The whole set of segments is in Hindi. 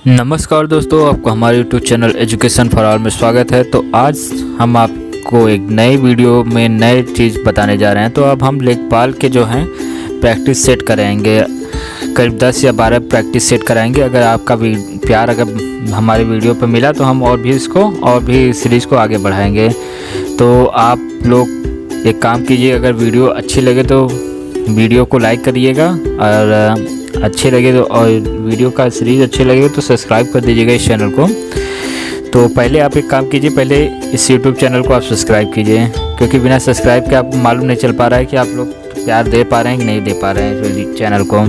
नमस्कार दोस्तों, आपको हमारे YouTube channel education for all में स्वागत है। तो आज हम आपको एक नई वीडियो में नई चीज़ बताने जा रहे हैं। तो अब हम लेखपाल के जो हैं प्रैक्टिस सेट कराएंगे, करीब 10 या 12 प्रैक्टिस सेट कराएंगे। अगर आपका प्यार अगर हमारे वीडियो पर मिला तो हम और भी सीरीज़ को आगे बढ़ाएंगे। तो आप लोग एक काम कीजिए, अगर वीडियो अच्छी लगे तो वीडियो को लाइक करिएगा, और अच्छे लगे तो और वीडियो का सीरीज़ अच्छे लगे तो सब्सक्राइब कर दीजिएगा इस चैनल को। तो पहले आप एक काम कीजिए, पहले इस यूट्यूब चैनल को आप सब्सक्राइब कीजिए, क्योंकि बिना सब्सक्राइब के आपको मालूम नहीं चल पा रहा है कि आप लोग प्यार दे पा रहे हैं कि नहीं दे पा रहे हैं इस चैनल को।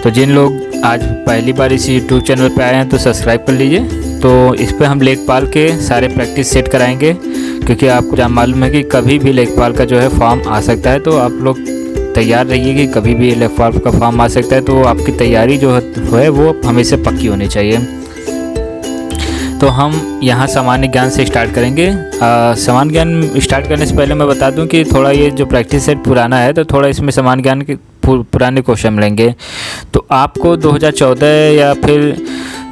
तो जिन लोग आज पहली बार इस यूट्यूब चैनल पर आए हैं तो सब्सक्राइब कर लीजिए। तो इस पर हम लेखपाल के सारे प्रैक्टिस सेट कराएँगे, क्योंकि आपको जहाँ मालूम है कि कभी भी लेखपाल का जो है फॉर्म आ सकता है। तो आप लोग तैयार रहिए कि कभी भी लेखपाल का फॉर्म आ सकता है। तो आपकी तैयारी जो है वो हमेशा पक्की होनी चाहिए। तो हम यहाँ सामान्य ज्ञान से स्टार्ट करेंगे। सामान्य ज्ञान स्टार्ट करने से पहले मैं बता दूं कि थोड़ा ये जो प्रैक्टिस सेट पुराना है, तो थोड़ा इसमें सामान्य ज्ञान के पुराने क्वेश्चन मिलेंगे। तो आपको 2014 या फिर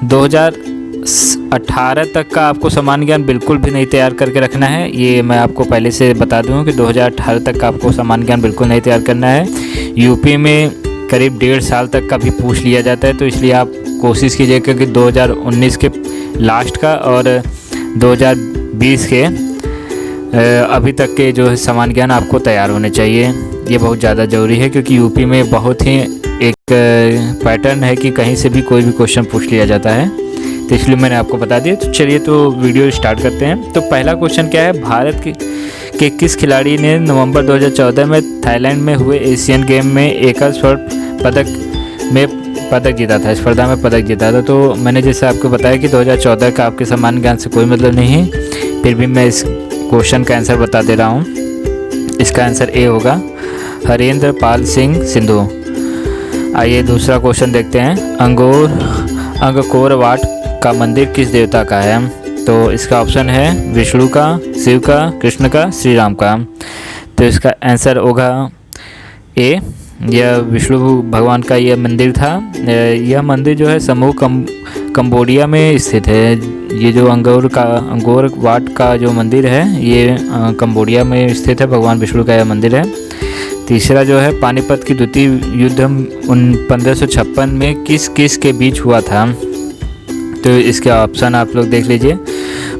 2018 तक का आपको सामान्य ज्ञान बिल्कुल भी नहीं तैयार करके रखना है। ये मैं आपको पहले से बता दूं कि 2018 तक का आपको सामान्य ज्ञान बिल्कुल नहीं तैयार करना है। यूपी में करीब 1.5 साल तक का भी पूछ लिया जाता है, तो इसलिए आप कोशिश कीजिएगा कि 2019 के लास्ट का और 2020 के अभी तक के जो है सामान्य ज्ञान आपको तैयार होने चाहिए। ये बहुत ज़्यादा ज़रूरी है, क्योंकि यूपी में बहुत ही एक पैटर्न है कि कहीं से भी कोई भी क्वेश्चन पूछ लिया जाता है, तो इसलिए मैंने आपको बता दिया। तो चलिए तो वीडियो स्टार्ट करते हैं। तो पहला क्वेश्चन क्या है, भारत के किस खिलाड़ी ने नवंबर 2014 में थाईलैंड में हुए एशियन गेम में एकल स्वर्ण पदक जीता था, स्पर्धा में पदक जीता था। तो मैंने जैसे आपको बताया कि 2014 का आपके सामान्य ज्ञान से कोई मतलब नहीं है, फिर भी मैं इस क्वेश्चन का आंसर बता दे रहा हूँ। इसका आंसर ए होगा, हरेंद्र पाल सिंह सिंधु। आइए दूसरा क्वेश्चन देखते हैं। अंगकोर वाट का मंदिर किस देवता का है? तो इसका ऑप्शन है विष्णु का, शिव का, कृष्ण का, श्री राम का। तो इसका आंसर होगा ए, यह विष्णु भगवान का यह मंदिर था। यह मंदिर जो है समूह कंबोडिया में स्थित है। ये जो अंगोर वाट का जो मंदिर है ये कंबोडिया में स्थित है, भगवान विष्णु का यह मंदिर है। तीसरा जो है, पानीपत की द्वितीय युद्ध 1556 में किस के बीच हुआ था? तो इसके ऑप्शन आप लोग देख लीजिए।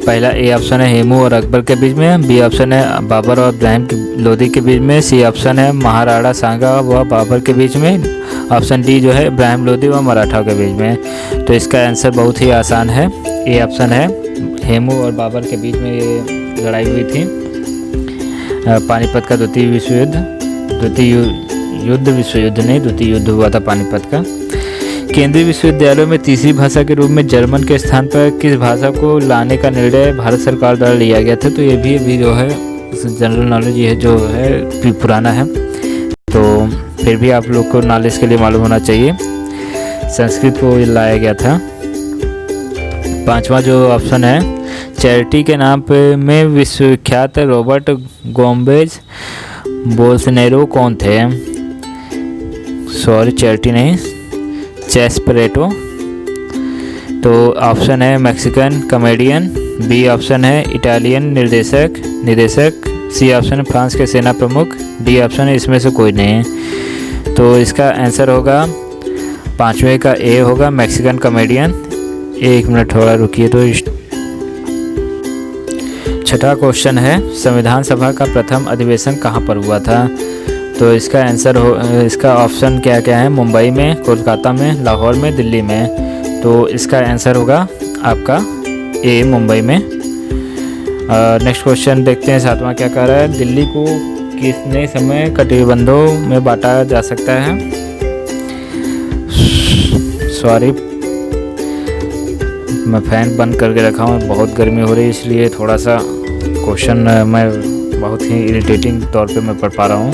पहला ए ऑप्शन है हेमू और अकबर के बीच में, बी ऑप्शन है बाबर और इब्राहिम लोदी के बीच में, सी ऑप्शन है महाराणा सांगा व बाबर के बीच में, ऑप्शन डी जो है इब्राहिम लोदी व मराठा के बीच में। तो इसका आंसर बहुत ही आसान है, ए ऑप्शन है, हेमू और बाबर के बीच में ये लड़ाई हुई थी। पानीपत का द्वितीय विश्व युद्ध हुआ था पानीपत का। केंद्रीय विश्वविद्यालयों में तीसरी भाषा के रूप में जर्मन के स्थान पर किस भाषा को लाने का निर्णय भारत सरकार द्वारा लिया गया था? तो ये भी अभी जो है जनरल नॉलेज ये जो है पुराना है, तो फिर भी आप लोग को नॉलेज के लिए मालूम होना चाहिए। संस्कृत को लाया गया था। पांचवा जो ऑप्शन है, चैरिटी के नाम पे में विश्वविख्यात रॉबर्ट गोम्बेज बोल्सनेरो कौन थे? सॉरी, चैरिटी नहीं, चेस्परेटो। तो ऑप्शन है मैक्सिकन कॉमेडियन, बी ऑप्शन है इटालियन निर्देशक, सी ऑप्शन है फ्रांस के सेना प्रमुख, डी ऑप्शन है इसमें से कोई नहीं है। तो इसका आंसर होगा पांचवें का ए होगा, मैक्सिकन कॉमेडियन। एक मिनट थोड़ा रुकिए। तो छठा क्वेश्चन है, संविधान सभा का प्रथम अधिवेशन कहाँ पर हुआ था? तो इसका आंसर इसका ऑप्शन क्या क्या है, मुंबई में, कोलकाता में, लाहौर में, दिल्ली में। तो इसका आंसर होगा आपका ए, मुंबई में। नेक्स्ट क्वेश्चन देखते हैं, सातवां क्या कह रहा है, दिल्ली को कितने समय कटिबंधों में बांटा जा सकता है? सॉरी, मैं फैन बंद करके रखा हूँ, बहुत गर्मी हो रही है, इसलिए थोड़ा सा क्वेश्चन मैं बहुत ही इरिटेटिंग तौर पे मैं पढ़ पा रहा हूँ।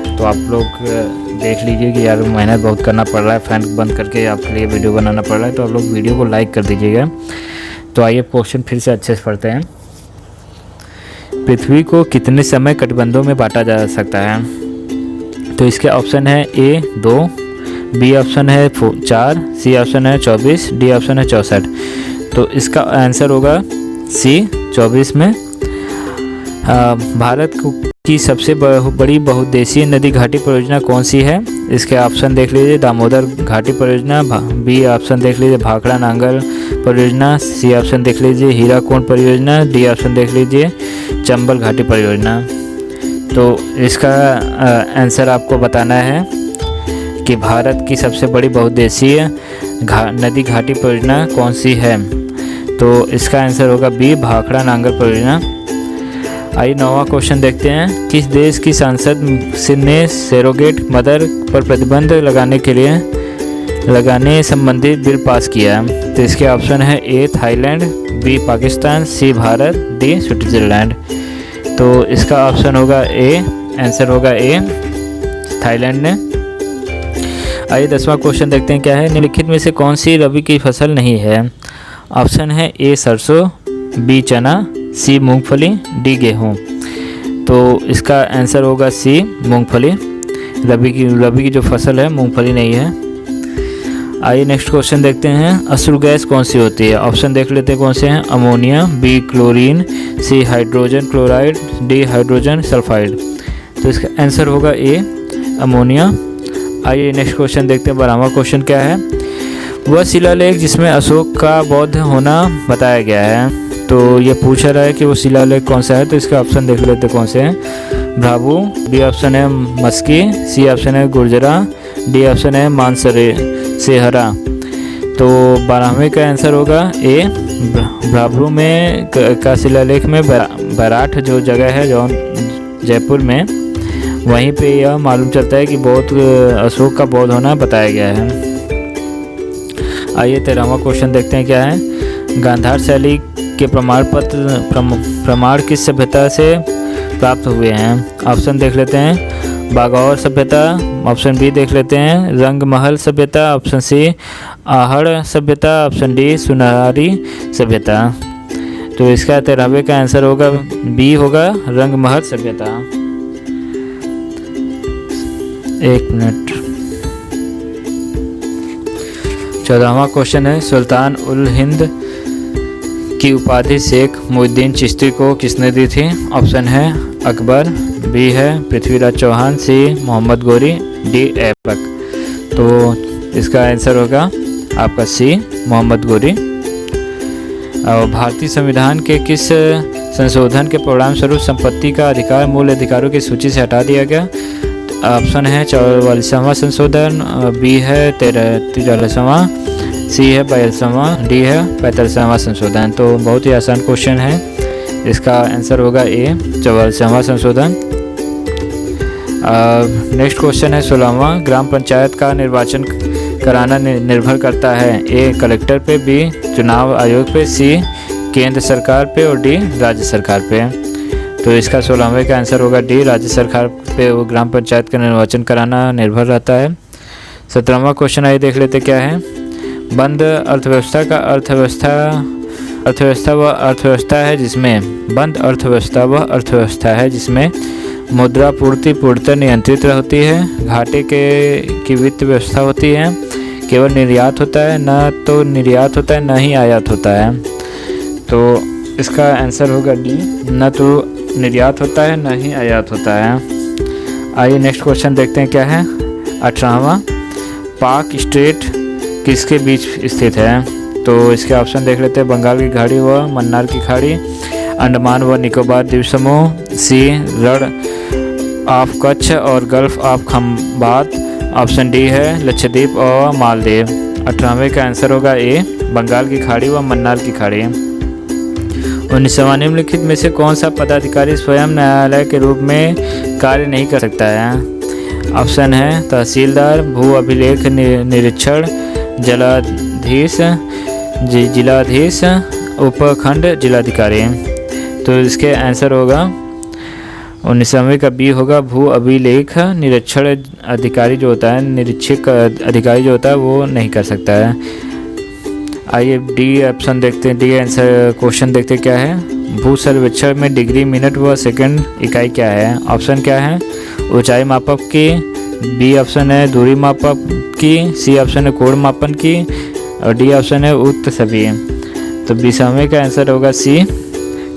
तो आप लोग देख लीजिए कि यार मेहनत बहुत करना पड़ रहा है, फैन बंद करके आपके लिए वीडियो बनाना पड़ रहा है, तो आप लोग वीडियो को लाइक कर दीजिएगा। तो आइए क्वेश्चन फिर से अच्छे से पढ़ते हैं। पृथ्वी को कितने समय कटिबंधों में बांटा जा सकता है? तो इसके ऑप्शन है ए 2, बी ऑप्शन है 4, सी ऑप्शन है 24, डी ऑप्शन है 64। तो इसका आंसर होगा सी 24 में। भारत की सबसे बड़ी बहुउद्देशीय नदी घाटी परियोजना कौन सी है? इसके ऑप्शन देख लीजिए, दामोदर घाटी परियोजना, बी ऑप्शन देख लीजिए भाखड़ा नांगल परियोजना, सी ऑप्शन देख लीजिए हीराकुंड परियोजना, डी ऑप्शन देख लीजिए चंबल घाटी परियोजना। तो इसका आंसर आपको बताना है कि भारत की सबसे बड़ी बहुउद्देशीय नदी घाटी परियोजना कौन सी है। तो इसका आंसर होगा बी भाखड़ा नांगल परियोजना। आइए 9वां क्वेश्चन देखते हैं। किस देश की संसद ने सरोगेट मदर पर प्रतिबंध लगाने संबंधी बिल पास किया? तो इसके ऑप्शन है A Thailand, B Pakistan, C Bharat, D Switzerland. तो इसका ऑप्शन होगा ए, आंसर होगा ए थाईलैंड ने। आइए 10वां क्वेश्चन देखते हैं क्या है। निम्नलिखित में से कौन सी रबी की फसल नहीं है? ऑप्शन है ए सरसों, बी चना, सी मूंगफली, डी गेहूँ। तो इसका आंसर होगा सी मूंगफली। रबी की जो फसल है मूंगफली नहीं है। आइए नेक्स्ट क्वेश्चन देखते हैं। अश्रु गैस कौन सी होती है? ऑप्शन देख लेते हैं कौन से हैं। Ammonia, B chlorine, C hydrogen chloride, D hydrogen sulphide. तो इसका आंसर होगा ए अमोनिया। आइए नेक्स्ट क्वेश्चन देखते हैं। 12वां क्वेश्चन क्या है। वह शिलालेख जिसमें अशोक का बौद्ध होना बताया गया है। तो ये पूछ रहा है कि वो शिलालेख कौन सा है। तो इसका ऑप्शन देख लेते कौन से हैं। भ्राबू, बी ऑप्शन है मस्की, सी ऑप्शन है गुर्जरा, डी ऑप्शन है मानसेहरा। तो 12वें का आंसर होगा ए भ्राबू में का शिलालेख में बैराठ जो जगह है जो जयपुर में, वहीं पे यह मालूम चलता है कि अशोक का बौद्ध होना बताया गया है। आइए 13वां क्वेश्चन देखते हैं क्या है। गांधार शैली के प्रमाण किस सभ्यता से प्राप्त हुए हैं? ऑप्शन देख लेते हैं। बागौर सभ्यता, ऑप्शन बी देख लेते हैं रंगमहल सभ्यता, ऑप्शन सी आहड़ सभ्यता, ऑप्शन डी सुनारी सभ्यता। तो इसका 13वें का आंसर होगा बी होगा रंगमहल सभ्यता। एक मिनट। 14वां क्वेश्चन है। सुल्तान उल हिंद की उपाधि शेख मुहिद्दीन चिश्ती को किसने दी थी? ऑप्शन है अकबर, बी है पृथ्वीराज चौहान, सी मोहम्मद गोरी, डी ऐबक। तो इसका आंसर होगा आपका सी मोहम्मद गोरी। और भारतीय संविधान के किस संशोधन के परिणाम स्वरूप संपत्ति का अधिकार मूल अधिकारों की सूची से हटा दिया गया? ऑप्शन है 44वां संशोधन, बी है 43वां, सी है 42वां, डी है 45वां संशोधन। तो बहुत ही आसान क्वेश्चन है। इसका आंसर होगा ए 44वां संशोधन। नेक्स्ट क्वेश्चन है 16वां। ग्राम पंचायत का निर्वाचन कराना निर्भर करता है ए कलेक्टर पे, बी चुनाव आयोग पे, सी केंद्र सरकार पे और डी राज्य सरकार पे। तो इसका 16वें का आंसर होगा डी राज्य सरकार पे वो ग्राम पंचायत का निर्वाचन कराना निर्भर रहता है। 17वां क्वेश्चन आइए देख लेते क्या है। बंद अर्थव्यवस्था का अर्थव्यवस्था वह अर्थव्यवस्था है जिसमें मुद्रा पूर्ति पूर्णतः नियंत्रित होती है, घाटे की वित्त व्यवस्था होती है, केवल निर्यात होता है, न तो निर्यात होता है न ही आयात होता है। तो इसका आंसर होगा डी, न तो निर्यात होता है न ही आयात होता है। आइए नेक्स्ट क्वेश्चन देखते हैं क्या है। 18वां। पाक स्ट्रेट किसके बीच स्थित है? तो इसके ऑप्शन देख लेते हैं। बंगाल की खाड़ी व मन्नार की खाड़ी, अंडमान व निकोबार द्वीप समूह, सी रण ऑफ कच्छ और gulf of Khambhat, option D है लक्षद्वीप और मालदीव। 18वें का आंसर होगा ए बंगाल की खाड़ी व मन्नार की खाड़ी। 19वां। निम्नलिखित में से कौन सा पदाधिकारी स्वयं न्यायालय के रूप में कार्य नहीं कर सकता है? ऑप्शन है तहसीलदार, भू अभिलेख निरीक्षण, जिलाधीश, उपखंड जिलाधिकारी। तो इसके आंसर होगा 19वें का बी होगा भू अभिलेख निरीक्षण अधिकारी जो होता है, निरीक्षक अधिकारी जो होता है वो नहीं कर सकता है। आइए डी ऑप्शन देखते हैं। डी आंसर क्वेश्चन देखते हैं क्या है। भू सर्वेक्षण में डिग्री, मिनट व सेकंड इकाई क्या है? ऑप्शन क्या है? ऊंचाई मापक की बी ऑप्शन है दूरी मापक की, सी ऑप्शन है कोण मापन की और डी ऑप्शन है उक्त सभी। तो 20वें का आंसर होगा सी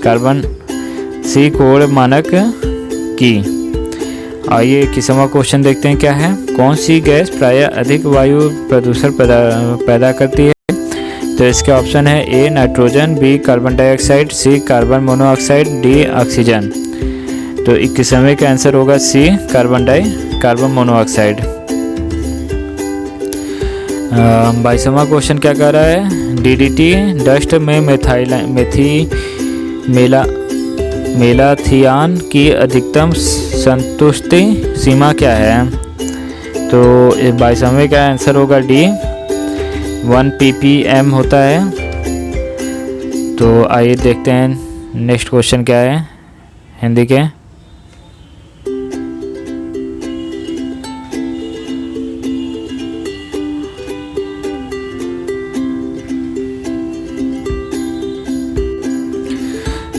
कार्बन, सी कोण मानक की। आइए 21वां क्वेश्चन देखते हैं क्या है। कौन सी गैस प्रायः अधिक वायु प्रदूषण पैदा करती है? तो इसके ऑप्शन है A nitrogen, B carbon dioxide, C carbon monoxide, D oxygen. तो 21वें का आंसर होगा सी कार्बन मोनोऑक्साइड। 22वां क्वेश्चन क्या कह रहा है। डीडीटी डस्ट में मेलाथियान की अधिकतम संतुष्टि सीमा क्या है? तो 22वें का आंसर होगा डी 1 ppm होता है। तो आइए देखते हैं नेक्स्ट क्वेश्चन क्या है हिंदी के।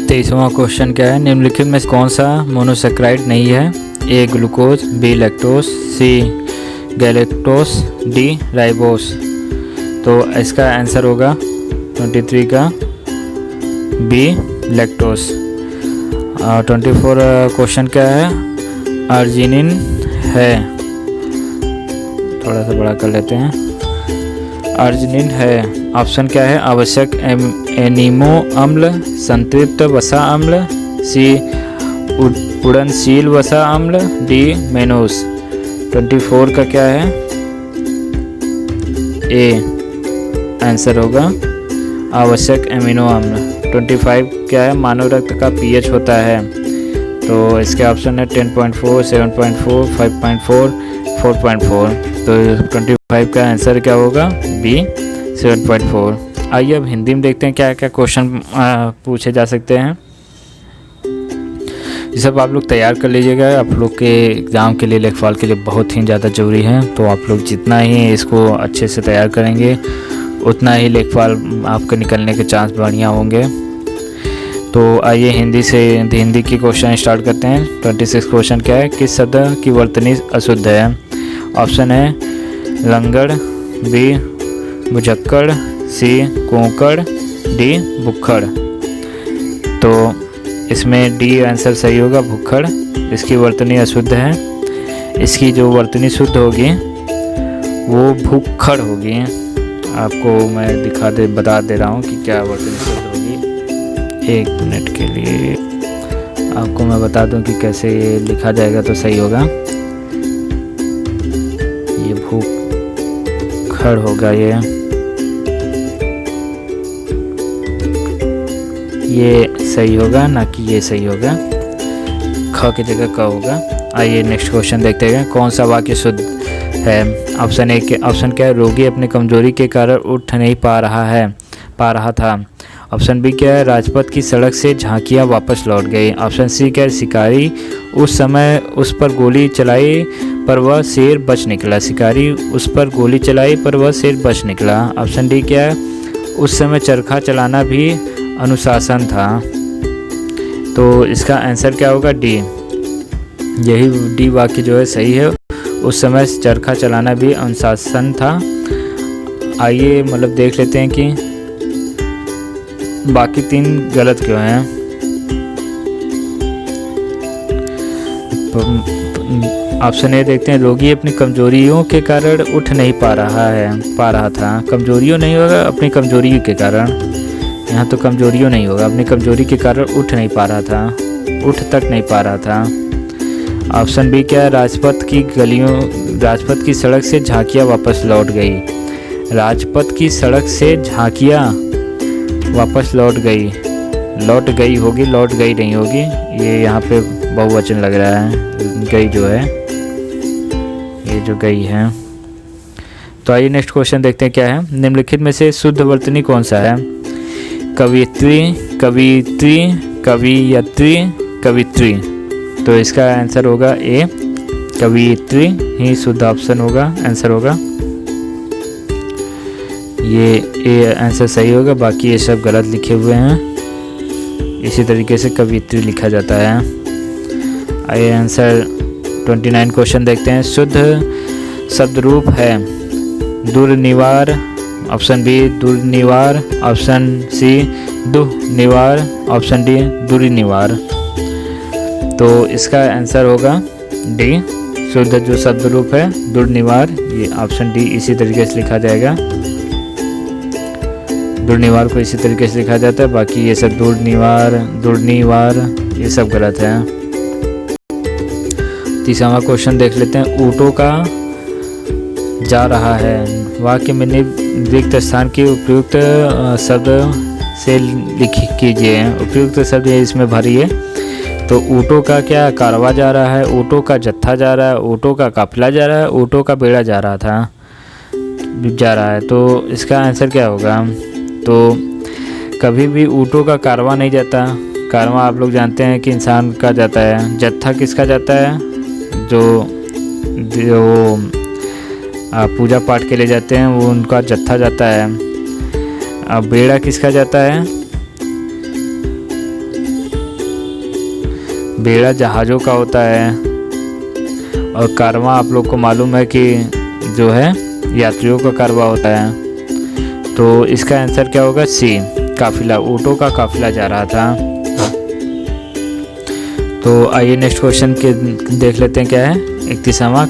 तेईसवां क्वेश्चन क्या है। निम्नलिखित में कौन सा मोनोसेक्राइड नहीं है? ए ग्लूकोज, बी लैक्टोज, सी गैलेक्टोस, डी राइबोस। तो इसका आंसर होगा 23 का बी लैक्टोस। 24 क्वेश्चन क्या है। अर्जिनिन है, थोड़ा सा बड़ा कर लेते हैं। अर्जिनिन है, ऑप्शन क्या है? आवश्यक एनिमो अम्ल, संतृप्त वसा अम्ल, सी उड़नशील वसा अम्ल, डी मेनोस। 24 का क्या है? ए आंसर होगा आवश्यक एमिनो अम्ल। 25 क्या है? मानव रक्त का पीएच होता है। तो इसके ऑप्शन है 10.4, 7.4, 5.4, 4.4। तो 25 का आंसर क्या होगा? बी 7.4। आइए अब हिंदी में देखते हैं क्या क्या क्वेश्चन पूछे जा सकते हैं। ये सब आप लोग तैयार कर लीजिएगा, आप लोग के एग्ज़ाम के लिए लेखपाल के लिए बहुत ही ज़्यादा ज़रूरी है। तो आप लोग जितना ही इसको अच्छे से तैयार करेंगे उतना ही लेखपाल आपके निकलने के चांस बढ़िया होंगे। तो आइए हिंदी की क्वेश्चन स्टार्ट करते हैं। 26 क्वेश्चन क्या है। किस शब्द की वर्तनी अशुद्ध है? ऑप्शन है लंगड़, बी मुझक्कड़, सी कोंकड़, डी भुक्खड़। तो इसमें डी आंसर सही होगा, भुक्खड़। इसकी वर्तनी अशुद्ध है। इसकी जो वर्तनी शुद्ध होगी वो भुक्खड़ होगी। आपको मैं बता दे रहा हूँ कि क्या वर्तनी शुद्ध होगी। 1 मिनट के लिए आपको मैं बता दूँ कि कैसे ये लिखा जाएगा तो सही होगा। ये भुक्खड़ होगा, ये सही होगा, ना कि ये सही होगा। ख की जगह क होगा। आइए नेक्स्ट क्वेश्चन देखते हैं। कौन सा वाक्य शुद्ध है? ऑप्शन ए के ऑप्शन क्या है? रोगी अपनी कमजोरी के कारण उठ नहीं पा रहा था। ऑप्शन बी क्या है? राजपथ की सड़क से झांकियाँ वापस लौट गई। ऑप्शन सी क्या है? शिकारी उस समय उस पर गोली चलाई पर वह शेर बच निकला। शिकारी उस पर गोली चलाई पर वह शेर बच निकला। ऑप्शन डी क्या है? उस समय चरखा चलाना भी अनुशासन था। तो इसका आंसर क्या होगा? डी। यही डी वाक्य जो है सही है। उस समय चरखा चलाना भी अनुशासन था। आइए देख लेते हैं कि बाकी 3 गलत क्यों हैं। ऑप्शन ए देखते हैं। रोगी अपनी कमजोरियों के कारण उठ नहीं पा रहा था। कमजोरियों नहीं होगा, अपनी कमजोरी के कारण। यहाँ तो कमजोरियों नहीं होगा, अपनी कमजोरी के कारण उठ नहीं पा रहा था, उठ तक नहीं पा रहा था। ऑप्शन बी क्या है? राजपथ की सड़क से झांकियाँ वापस लौट गई। राजपथ की सड़क से झांकियाँ वापस लौट गई होगी, लौट गई नहीं होगी। ये यहाँ पे बहुवचन लग रहा है। गई जो है, ये जो गई है। तो आइए नेक्स्ट क्वेश्चन देखते हैं क्या है। निम्नलिखित में से शुद्ध वर्तनी कौन सा है? कवियत्री, कवियत्री, कवियत्री, कवित्री। तो इसका आंसर होगा ए कवियत्री ही शुद्ध ऑप्शन होगा, आंसर होगा। ये ए आंसर सही होगा, बाकी ये सब गलत लिखे हुए हैं। इसी तरीके से कवियत्री लिखा जाता है। आइए आंसर 29 क्वेश्चन देखते हैं। शुद्ध शब्द रूप है दुर्निवार, ऑप्शन बी दुर्निवार, ऑप्शन सी दुःनिवार, ऑप्शन डी दुर्निवार। तो इसका आंसर होगा डी, शुद्ध जो शब्द रूप है दुर्निवार, ये ऑप्शन डी इसी तरीके से लिखा जाएगा। दुर्निवार को इसी तरीके से लिखा जाता है, बाकी ये सब दुर्निवार ये सब गलत है। तीसरा क्वेश्चन देख लेते हैं। ऊँटों का जा रहा है, वाक्य में रिक्त स्थान की उपयुक्त शब्द से कीजिए। उपयुक्त शब्द इसमें भरिए। तो ऊँटों का क्या कारवा जा रहा है, ऊँटों का जत्था जा रहा है, ऊँटों का काफिला जा रहा है, ऊँटों का बेड़ा जा रहा है। तो इसका आंसर क्या होगा? तो कभी भी ऊँटों का कारवा नहीं जाता। कारवा आप लोग जानते हैं कि इंसान का जाता है। जत्था किसका जाता है? जो पूजा पाठ के लिए जाते हैं वो उनका जत्था जाता है। अब बेड़ा किसका जाता है? बेड़ा जहाज़ों का होता है। और कारवां आप लोग को मालूम है कि जो है यात्रियों का कारवां होता है। तो इसका आंसर क्या होगा? सी, काफिला। ऊँटों का काफिला जा रहा था। तो आइए नेक्स्ट क्वेश्चन के देख लेते हैं क्या है। 31वां,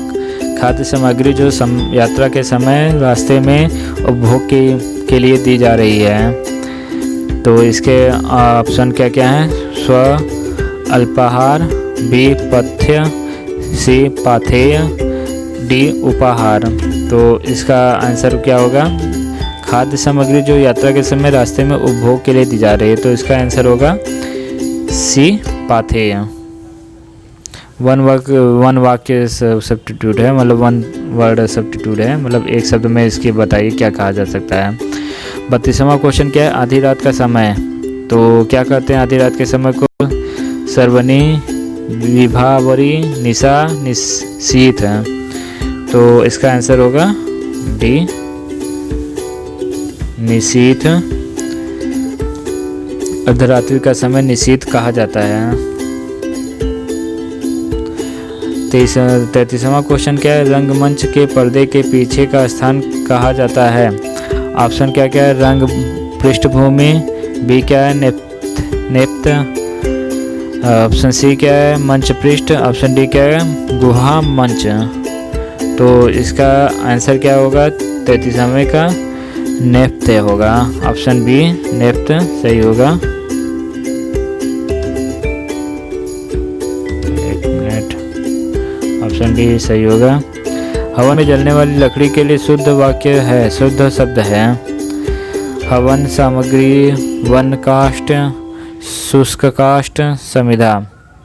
खाद्य सामग्री जो यात्रा के समय रास्ते में उपभोग के लिए दी जा रही है। तो इसके ऑप्शन क्या क्या हैं? स्व अल्पाहार, बी पथ्य, सी पाथेय, डी उपाहार। तो इसका आंसर क्या होगा? खाद्य सामग्री जो यात्रा के समय रास्ते में उपभोग के लिए दी जा रही है। तो इसका आंसर होगा सी पाथेय। वन वाक्य सब्स्टिट्यूट है, मतलब वन वर्ड सब्स्टिट्यूट है, मतलब एक शब्द में इसकी बताइए क्या कहा जा सकता है। 32वां क्वेश्चन क्या है? आधी रात का समय। तो क्या कहते हैं आधी रात के समय को? सर्वनी, विभावरी, निशा, निशीथ। तो इसका आंसर होगा डी, निशीथ। अर्धरात्रि का समय निशीथ कहा जाता है। 33वां क्वेश्चन क्या है? रंगमंच के पर्दे के पीछे का स्थान कहा जाता है। ऑप्शन क्या क्या है? रंग पृष्ठभूमि, बी क्या है? नेपथ, ऑप्शन सी क्या है? मंच पृष्ठ, ऑप्शन डी क्या है? गुहा मंच। तो इसका आंसर क्या होगा? 33वें का नेपथ होगा। ऑप्शन बी नेपथ सही होगा। ऑप्शन डी सही होगा। हवन में जलने वाली लकड़ी के लिए शुद्ध वाक्य है, शुद्ध शब्द है। हवन सामग्री, वन काष्ठ, शुष्क काष्ठ, समिधा।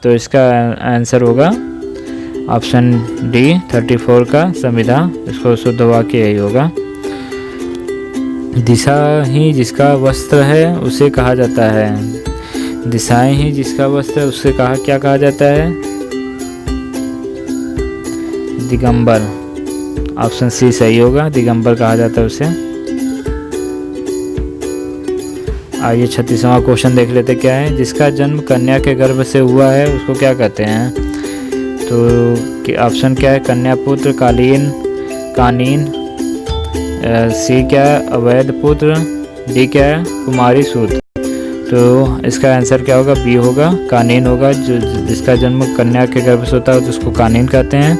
तो इसका आंसर होगा ऑप्शन डी 34 का समिधा। इसको शुद्ध वाक्य यही होगा। दिशा ही जिसका वस्त्र है उसे कहा जाता है। दिशाएं ही जिसका वस्त्र है उससे क्या कहा जाता है? दिगंबर। ऑप्शन सी सही होगा, दिगंबर कहा जाता है उसे। आइए 36वां क्वेश्चन देख लेते क्या है। जिसका जन्म कन्या के गर्भ से हुआ है उसको क्या कहते हैं? तो ऑप्शन क्या है? कन्या पुत्र, कानीन, सी क्या है? अवैध पुत्र, डी क्या है? कुमारी सूत। तो इसका आंसर क्या होगा? बी होगा, कानीन होगा। जो जिसका जन्म कन्या के गर्भ से होता है तो उसको कानीन कहते हैं।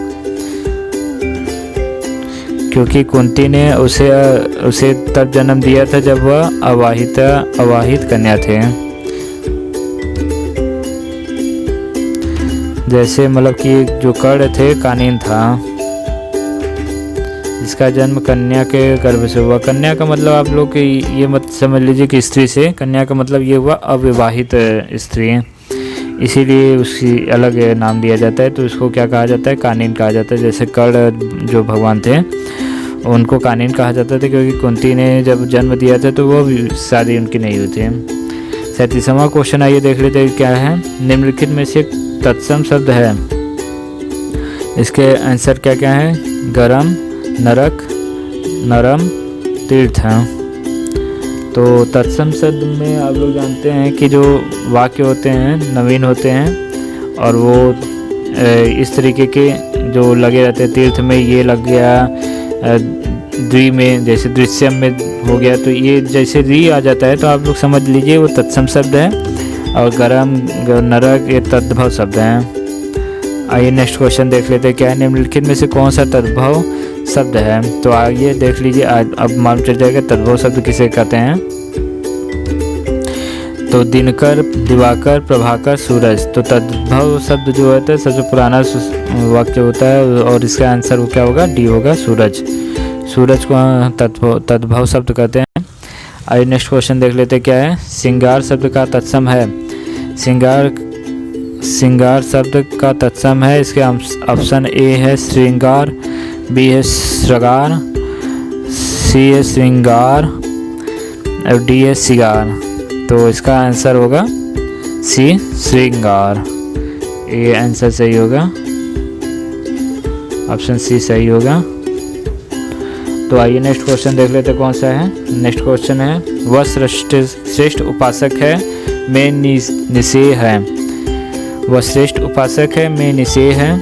क्योंकि कुंती ने उसे तब जन्म दिया था जब वह अवाहित कन्या थे। जैसे मतलब कि जो कर्ण थे कानीन था। जिसका जन्म कन्या के गर्भ से हुआ। कन्या का मतलब आप लोग ये मत समझ लीजिए कि स्त्री से। कन्या का मतलब ये हुआ अविवाहित स्त्री, इसीलिए उसकी अलग नाम दिया जाता है। तो इसको क्या कहा जाता है? कानीन कहा जाता है। जैसे कर्ण जो भगवान थे उनको कानीन कहा जाता था, क्योंकि कुंती ने जब जन्म दिया था तो वो शादी उनकी नहीं हुई थी। 37वां क्वेश्चन आइए देख लेते हैं क्या है। निम्नलिखित में से तत्सम शब्द है, इसके आंसर क्या क्या है? गरम, नरक, नरम, तीर्थ। तो तत्सम शब्द में आप लोग जानते हैं कि जो वाक्य होते हैं नवीन होते हैं और वो इस तरीके के जो लगे रहते हैं। तीर्थ में ये लग गया, द्वि में जैसे दृश्यम में हो गया, तो ये जैसे री आ जाता है तो आप लोग समझ लीजिए वो तत्सम शब्द है, और गरम नरक ये तद्भव शब्द हैं। आइए नेक्स्ट क्वेश्चन देख लेते हैं, क्या है निम्नलिखित में से कौन सा तद्भव शब्द है। तो आइए देख लीजिए, अब मालूम चल जाएगा तद्भव शब्द किसे कहते हैं। तो दिनकर, दिवाकर, प्रभाकर, सूरज। तो तद्भव शब्द जो होता है सबसे पुराना वाक्य होता है, और इसका आंसर क्या होगा, डी होगा, सूरज। सूरज को तद्भव शब्द कहते हैं। आइए नेक्स्ट क्वेश्चन देख लेते हैं, क्या है श्रृंगार शब्द का तत्सम है। श्रृंगार शब्द का तत्सम है, इसके ऑप्शन ए है श्रृंगार, बी है श्रृंगार, सी है श्रृंगार और डी है सिगार। तो इसका आंसर होगा सी श्रृंगार, ये आंसर सही होगा, ऑप्शन सी सही होगा। तो आइए नेक्स्ट क्वेश्चन देख लेते कौन सा है। नेक्स्ट क्वेश्चन है, वह श्रेष्ठ उपासक है में निषेध है। वह श्रेष्ठ उपासक है में निषेध है,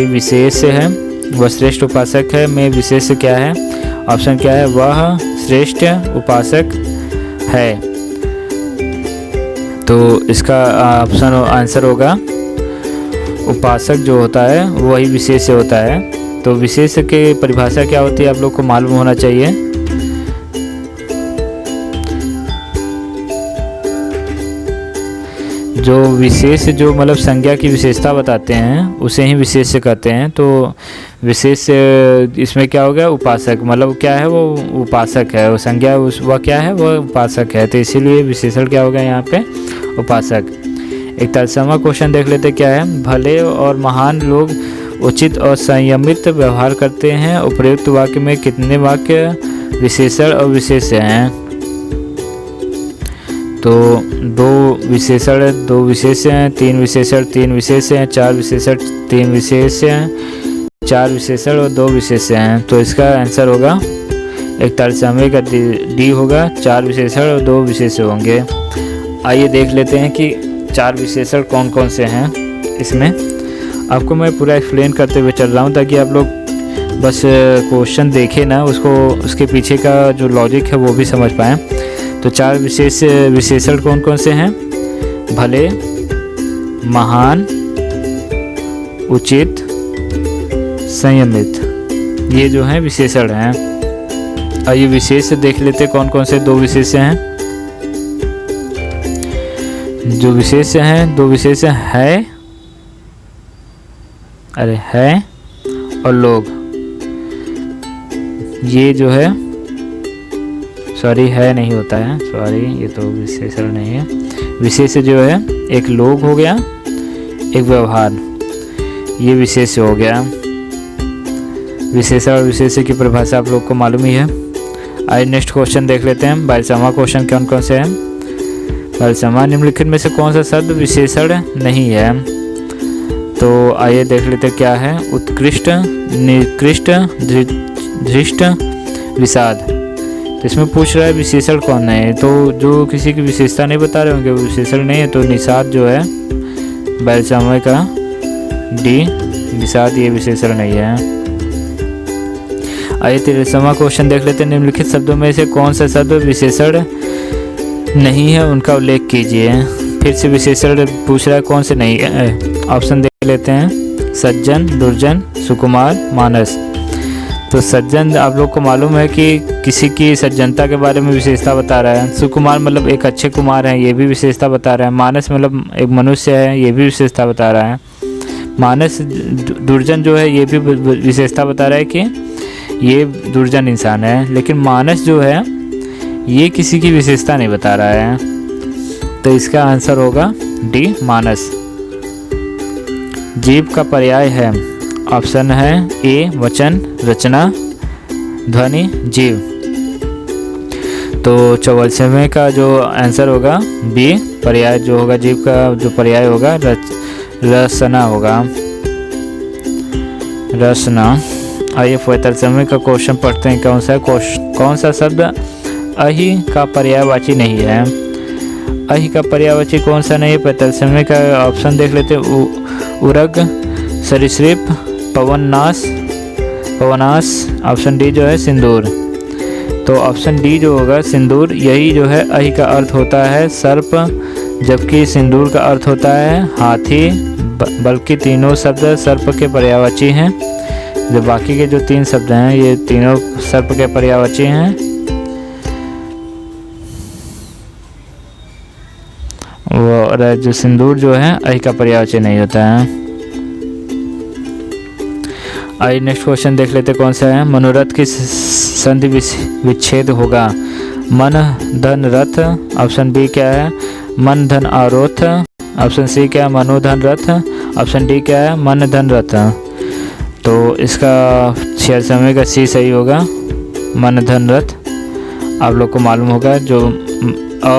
विशेष है। वह श्रेष्ठ उपासक है में विशेष क्या है, ऑप्शन क्या है, वह श्रेष्ठ उपासक है। तो इसका ऑप्शन आंसर होगा उपासक जो होता है वही विशेष होता है। तो विशेष की परिभाषा क्या होती है आप लोग को मालूम होना चाहिए। जो विशेष जो मतलब संज्ञा की विशेषता बताते हैं उसे ही विशेष कहते हैं। तो विशेष इसमें क्या हो गया, उपासक, मतलब क्या है वो उपासक है, वो संज्ञा वह क्या है, वह उपासक है। तो इसीलिए विशेषण क्या हो गया यहाँ पे, उपासक। एक तत्सम क्वेश्चन देख लेते क्या है, भले और महान लोग उचित और संयमित व्यवहार करते हैं। उपयुक्त वाक्य में कितने वाक्य विशेषण और विशेष्य हैं। तो दो विशेषण, दो विशेष्य हैं, तीन विशेषण, तीन विशेष्य हैं, चार विशेषण, तीन विशेष्य हैं, चार विशेषण और दो विशेष्य हैं। तो इसका आंसर होगा एक तत्समय का डी होगा, चार विशेषण और दो विशेष्य होंगे। आइए देख लेते हैं कि चार विशेषण कौन कौन से हैं। इसमें आपको मैं पूरा एक्सप्लेन करते हुए चल रहा हूँ ताकि आप लोग बस क्वेश्चन देखें ना, उसको उसके पीछे का जो लॉजिक है वो भी समझ पाएँ। तो चार विशेषण कौन कौन से हैं, भले, महान, उचित, संयमित, ये जो हैं विशेषण हैं। आइए विशेष देख लेते कौन कौन से दो विशेष हैं। जो विशेष हैं, दो विशेष है, अरे है और लोग, ये जो है सॉरी है नहीं होता है, सॉरी ये तो विशेषण नहीं है। विशेष जो है एक लोग हो गया, एक व्यवहार, ये विशेष हो गया। विशेषण और विशेष्य की परिभाषा आप लोग को मालूम ही है। आइए नेक्स्ट क्वेश्चन देख लेते हैं। बारिशमा क्वेश्चन कौन कौन से हैं। बारिशमा निम्नलिखित में से कौन सा शब्द विशेषण नहीं है। तो आइए देख लेते हैं क्या है, उत्कृष्ट, निकृष्ट, धृष्ट, विषाद। तो इसमें पूछ रहा है विशेषण कौन है, तो जो किसी की विशेषता नहीं बता रहे होंगे वो विशेषण नहीं है। तो निषाद जो है बारिशमा का डी, निषाद ये विशेषण नहीं है। आइए तिरसवां क्वेश्चन देख लेते हैं। निम्नलिखित शब्दों में से कौन सा शब्द विशेषण नहीं है, उनका उल्लेख कीजिए। फिर से विशेषण पूछ रहा है कौन से नहीं है। ऑप्शन देख लेते हैं, सज्जन, दुर्जन, सुकुमार, मानस। तो सज्जन आप लोग को मालूम है कि किसी की सज्जनता के बारे में विशेषता बता रहा है। सुकुमार मतलब एक अच्छे कुमार हैं, ये भी विशेषता बता रहा है। मानस मतलब एक मनुष्य है, ये भी विशेषता बता रहा है। मानस, दुर्जन जो है ये भी विशेषता बता रहा है कि ये दुर्जन इंसान है। लेकिन मानस जो है ये किसी की विशेषता नहीं बता रहा है। तो इसका आंसर होगा डी, मानस। जीव का पर्याय है, ऑप्शन है ए वचन, रचना, ध्वनि, जीव। तो 44वें का जो आंसर होगा बी, पर्याय जो होगा जीव का जो पर्याय होगा रसना होगा, रसना। आइए 45वें का क्वेश्चन पढ़ते हैं। कौन सा शब्द अहि का पर्यायवाची नहीं है। अहि का पर्यायवाची कौन सा नहीं है? तत्समय का ऑप्शन देख लेते हैं। उरग, सरीसृप, पवनास, ऑप्शन डी जो है सिंदूर। तो ऑप्शन डी जो होगा सिंदूर, यही जो है अहि का अर्थ होता है सर्प, जबकि सिंदूर का अर्थ होता है हाथी। बल्कि तीनों शब्द सर्प के पर्यायवाची हैं। जो बाकी के जो 3 शब्द हैं ये तीनों सर्प के पर्यायवाची हैं। और जो सिंदूर जो है अहि का पर्यायवाची नहीं होता है। आइए नेक्स्ट क्वेश्चन देख लेते कौन सा है। मनोरथ की संधि विच्छेद होगा? मन धन रथ, ऑप्शन बी क्या है? मन धन आरोथ, ऑप्शन सी क्या है? मनोधन रथ, ऑप्शन डी क्या है? मन धन रथ। तो इसका 66वें का सी सही होगा, मन धन रथ। आप लोग को मालूम होगा जो अ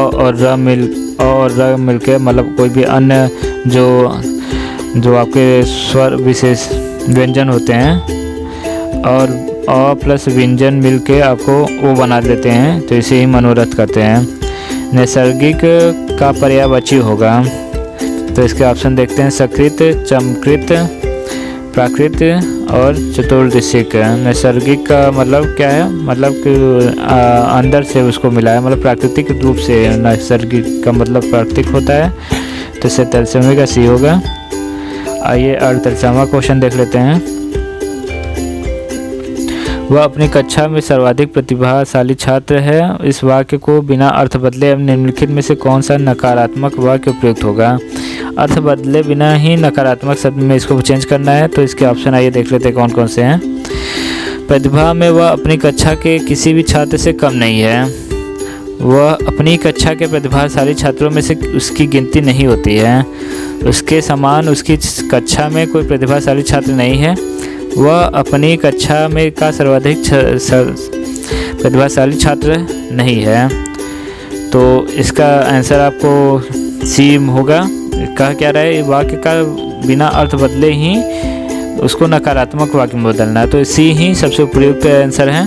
और र मिलके मतलब कोई भी अन्य जो आपके स्वर विशेष व्यंजन होते हैं और अ प्लस व्यंजन मिलके आपको ओ बना देते हैं, तो इसे ही मनोरथ करते हैं। नैसर्गिक का पर्यायवाची होगा? तो इसके ऑप्शन देखते हैं। सकृत, चमकृत, प्राकृत और चतुर्दिशिक। नैसर्गिक का मतलब क्या है? मतलब कि अंदर से उसको मिला है, मतलब प्राकृतिक रूप से। नैसर्गिक का मतलब प्राकृतिक होता है, तो 67वें का सी होगा। आइए 48वां क्वेश्चन देख लेते हैं। वह अपनी कक्षा में सर्वाधिक प्रतिभाशाली छात्र है। इस वाक्य को बिना अर्थ बदले निम्नलिखित में से कौन सा नकारात्मक वाक्य उपयुक्त होगा? अर्थ बदले बिना ही नकारात्मक शब्द में इसको चेंज करना है, तो इसके ऑप्शन आइए देख लेते हैं कौन कौन से हैं। प्रतिभा में वह अपनी कक्षा के किसी भी छात्र से कम नहीं है। वह अपनी कक्षा के प्रतिभाशाली छात्रों में से उसकी गिनती नहीं होती है। उसके समान उसकी कक्षा में कोई प्रतिभाशाली छात्र नहीं है। वह अपनी कक्षा में का सर्वाधिक प्रतिभाशाली छात्र नहीं है। तो इसका आंसर आपको सी होगा। कहा क्या रहा है? वाक्य का बिना अर्थ बदले ही उसको नकारात्मक वाक्य में बदलना है, तो सी ही सबसे उपयुक्त आंसर है।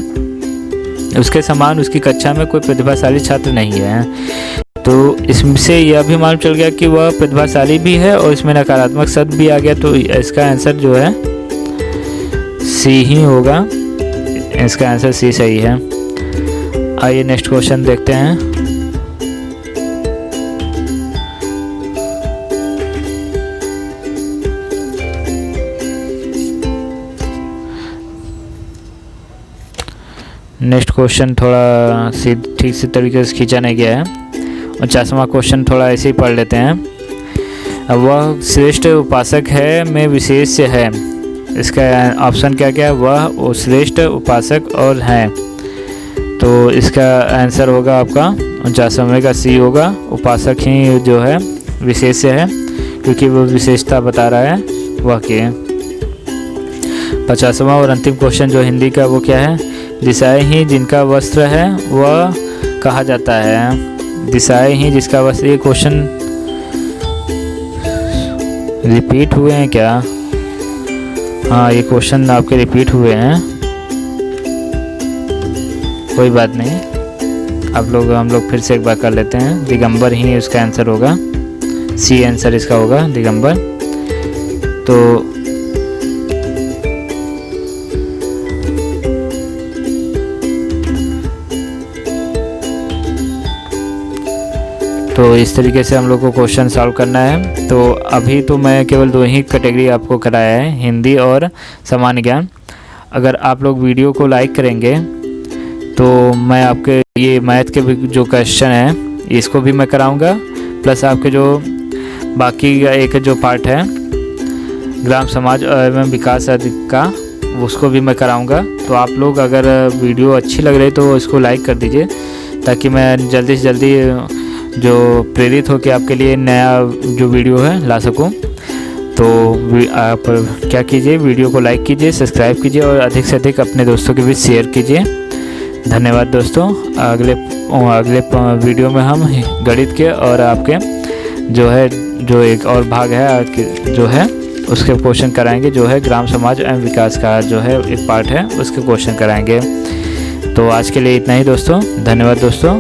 उसके समान उसकी कक्षा में कोई प्रतिभाशाली छात्र नहीं है। तो इससे यह भी मालूम चल गया कि वह प्रतिभाशाली भी है और इसमें नकारात्मक शब्द भी आ गया, तो इसका आंसर जो है सी ही होगा। इसका आंसर सी सही है। आइए नेक्स्ट क्वेश्चन देखते हैं। नेक्स्ट क्वेश्चन थोड़ा ठीक से तरीके से खींचा नहीं गया है। 49वां क्वेश्चन थोड़ा ऐसे ही पढ़ लेते हैं। अब वह श्रेष्ठ उपासक है में विशेष्य है। इसका ऑप्शन क्या क्या है? वह श्रेष्ठ उपासक और है। तो इसका आंसर होगा आपका 49वें का सी होगा। उपासक ही जो है विशेष्य है, क्योंकि वो विशेषता बता रहा है वह के। 50वां और अंतिम क्वेश्चन जो हिंदी का वो क्या है? दिशाएं ही जिनका वस्त्र है वह कहा जाता है। दिशाएं ही जिसका वस्त्र। ये क्वेश्चन रिपीट हुए हैं क्या? हाँ, ये क्वेश्चन आपके रिपीट हुए हैं। कोई बात नहीं, हम लोग फिर से एक बार कर लेते हैं। दिगंबर ही उसका आंसर होगा। सी आंसर इसका होगा, दिगंबर। तो इस तरीके से हम लोग को क्वेश्चन सॉल्व करना है। तो अभी तो मैं केवल 2 ही कैटेगरी आपको कराया है, हिंदी और सामान्य ज्ञान। अगर आप लोग वीडियो को लाइक करेंगे तो मैं आपके ये मैथ के भी जो क्वेश्चन हैं इसको भी मैं कराऊंगा, प्लस आपके जो बाकी का एक जो पार्ट है ग्राम समाज एवं विकास अधिक का, उसको भी मैं कराऊंगा। तो आप लोग अगर वीडियो अच्छी लग रही तो इसको लाइक कर दीजिए, ताकि मैं जल्दी से जल्दी जो प्रेरित हो के आपके लिए नया जो वीडियो है ला सकूं। तो आप क्या कीजिए, वीडियो को लाइक कीजिए, सब्सक्राइब कीजिए और अधिक से अधिक अपने दोस्तों के बीच शेयर कीजिए। धन्यवाद दोस्तों। अगले वीडियो में हम गणित के और आपके जो एक और भाग है जो है उसके क्वेश्चन कराएंगे, जो है ग्राम समाज एवं विकास का जो है एक पार्ट है, उसके क्वेश्चन कराएंगे। तो आज के लिए इतना ही दोस्तों। धन्यवाद दोस्तों।